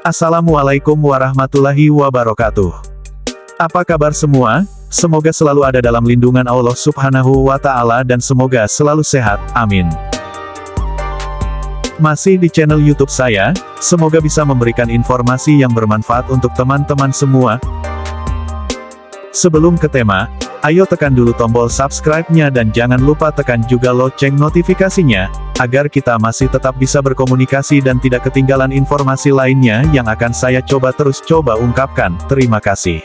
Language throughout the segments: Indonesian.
Assalamualaikum warahmatullahi wabarakatuh. Apa kabar semua? Semoga selalu ada dalam lindungan Allah Subhanahu wa Ta'ala dan semoga selalu sehat, amin. Masih di channel YouTube saya, semoga bisa memberikan informasi yang bermanfaat untuk teman-teman semua. Sebelum ke tema, ayo tekan dulu tombol subscribe-nya dan jangan lupa tekan juga lonceng notifikasinya, agar kita masih tetap bisa berkomunikasi dan tidak ketinggalan informasi lainnya yang akan saya terus ungkapkan. Terima kasih.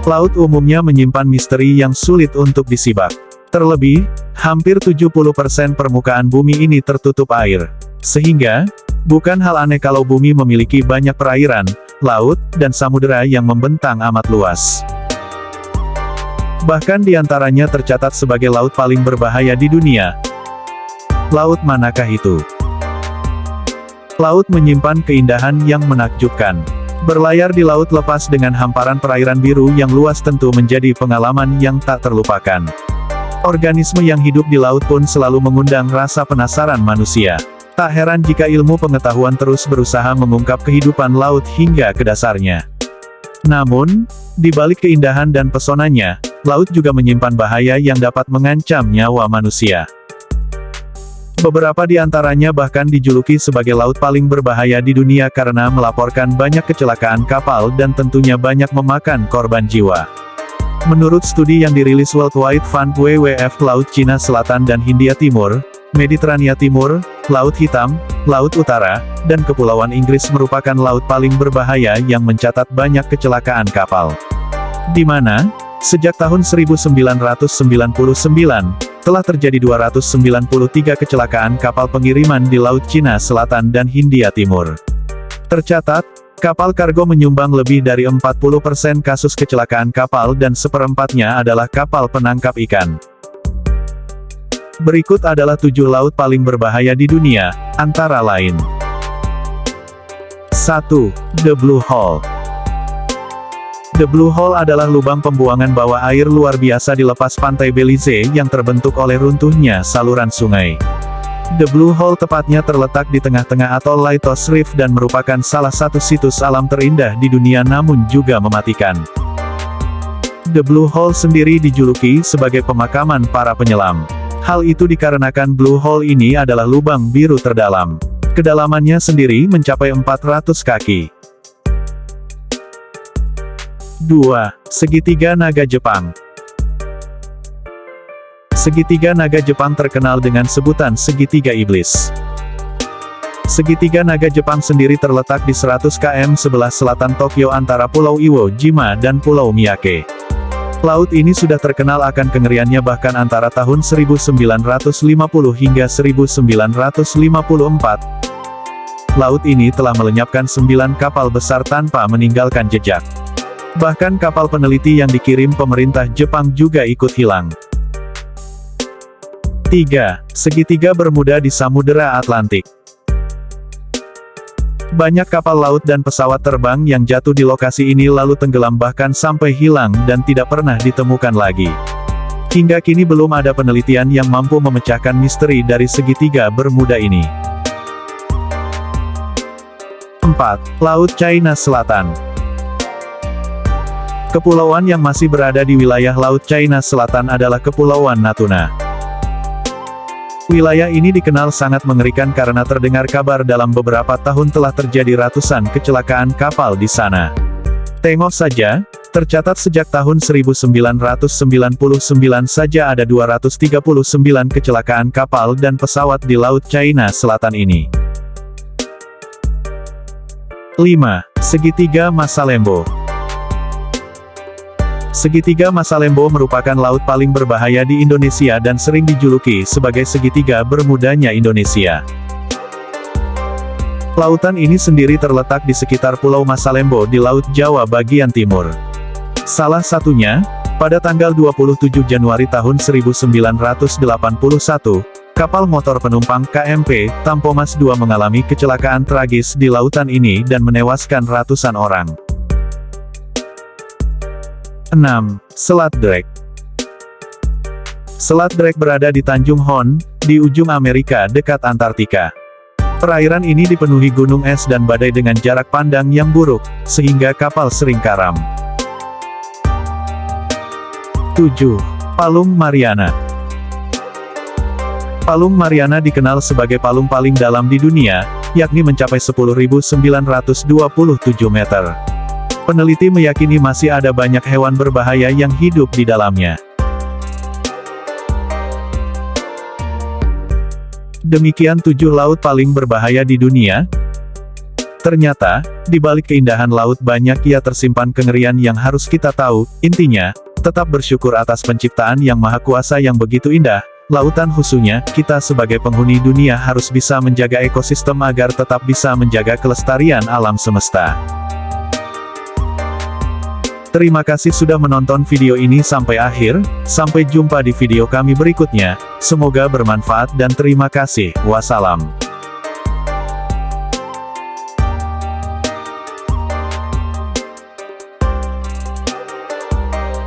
Laut umumnya menyimpan misteri yang sulit untuk disibak. Terlebih, hampir 70% permukaan bumi ini tertutup air. Sehingga, bukan hal aneh kalau bumi memiliki banyak perairan, laut, dan samudera yang membentang amat luas. Bahkan diantaranya tercatat sebagai laut paling berbahaya di dunia. Laut manakah itu? Laut menyimpan keindahan yang menakjubkan. Berlayar di laut lepas dengan hamparan perairan biru yang luas tentu menjadi pengalaman yang tak terlupakan. Organisme yang hidup di laut pun selalu mengundang rasa penasaran manusia. Tak heran jika ilmu pengetahuan terus berusaha mengungkap kehidupan laut hingga ke dasarnya. Namun, di balik keindahan dan pesonanya, laut juga menyimpan bahaya yang dapat mengancam nyawa manusia. Beberapa di antaranya bahkan dijuluki sebagai laut paling berbahaya di dunia karena melaporkan banyak kecelakaan kapal dan tentunya banyak memakan korban jiwa. Menurut studi yang dirilis World Wide Fund WWF, Laut Cina Selatan dan Hindia Timur, Mediterania Timur, Laut Hitam, Laut Utara, dan Kepulauan Inggris merupakan laut paling berbahaya yang mencatat banyak kecelakaan kapal. Di mana, sejak tahun 1999, telah terjadi 293 kecelakaan kapal pengiriman di Laut Cina Selatan dan Hindia Timur. Tercatat, kapal kargo menyumbang lebih dari 40% kasus kecelakaan kapal dan seperempatnya adalah kapal penangkap ikan. Berikut adalah 7 laut paling berbahaya di dunia, antara lain. 1. The Blue Hole. The Blue Hole adalah lubang pembuangan bawah air luar biasa di lepas pantai Belize yang terbentuk oleh runtuhnya saluran sungai. The Blue Hole tepatnya terletak di tengah-tengah atol Laitos Reef dan merupakan salah satu situs alam terindah di dunia namun juga mematikan. The Blue Hole sendiri dijuluki sebagai pemakaman para penyelam. Hal itu dikarenakan Blue Hole ini adalah lubang biru terdalam. Kedalamannya sendiri mencapai 400 kaki. 2. Segitiga Naga Jepang. Segitiga Naga Jepang terkenal dengan sebutan Segitiga Iblis. Segitiga Naga Jepang sendiri terletak di 100 km sebelah selatan Tokyo antara Pulau Iwo Jima dan Pulau Miyake. Laut ini sudah terkenal akan kengeriannya bahkan antara tahun 1950 hingga 1954. Laut ini telah melenyapkan 9 kapal besar tanpa meninggalkan jejak. Bahkan kapal peneliti yang dikirim pemerintah Jepang juga ikut hilang. 3. Segitiga Bermuda di Samudera Atlantik. Banyak kapal laut dan pesawat terbang yang jatuh di lokasi ini lalu tenggelam bahkan sampai hilang dan tidak pernah ditemukan lagi. Hingga kini belum ada penelitian yang mampu memecahkan misteri dari segitiga Bermuda ini. 4. Laut China Selatan. Kepulauan yang masih berada di wilayah Laut China Selatan adalah Kepulauan Natuna. Wilayah ini dikenal sangat mengerikan karena terdengar kabar dalam beberapa tahun telah terjadi ratusan kecelakaan kapal di sana. Tengok saja, tercatat sejak tahun 1999 saja ada 239 kecelakaan kapal dan pesawat di Laut China Selatan ini. 5. Segitiga Masalembo. Segitiga Masalembo merupakan laut paling berbahaya di Indonesia dan sering dijuluki sebagai segitiga Bermudanya Indonesia. Lautan ini sendiri terletak di sekitar Pulau Masalembo di Laut Jawa bagian timur. Salah satunya, pada tanggal 27 Januari tahun 1981, kapal motor penumpang KMP Tampomas II mengalami kecelakaan tragis di lautan ini dan menewaskan ratusan orang. 6. Selat Drake. Selat Drake berada di Tanjung Hon, di ujung Amerika dekat Antartika. Perairan ini dipenuhi gunung es dan badai dengan jarak pandang yang buruk, sehingga kapal sering karam. 7. Palung Mariana. Palung Mariana dikenal sebagai palung paling dalam di dunia, yakni mencapai 10.927 meter. Peneliti meyakini masih ada banyak hewan berbahaya yang hidup di dalamnya. Demikian 7 laut paling berbahaya di dunia. Ternyata, di balik keindahan laut banyak ia tersimpan kengerian yang harus kita tahu. Intinya, tetap bersyukur atas penciptaan yang maha kuasa yang begitu indah. Lautan khususnya, kita sebagai penghuni dunia harus bisa menjaga ekosistem agar tetap bisa menjaga kelestarian alam semesta. Terima kasih sudah menonton video ini sampai akhir, sampai jumpa di video kami berikutnya, semoga bermanfaat dan terima kasih, wassalam.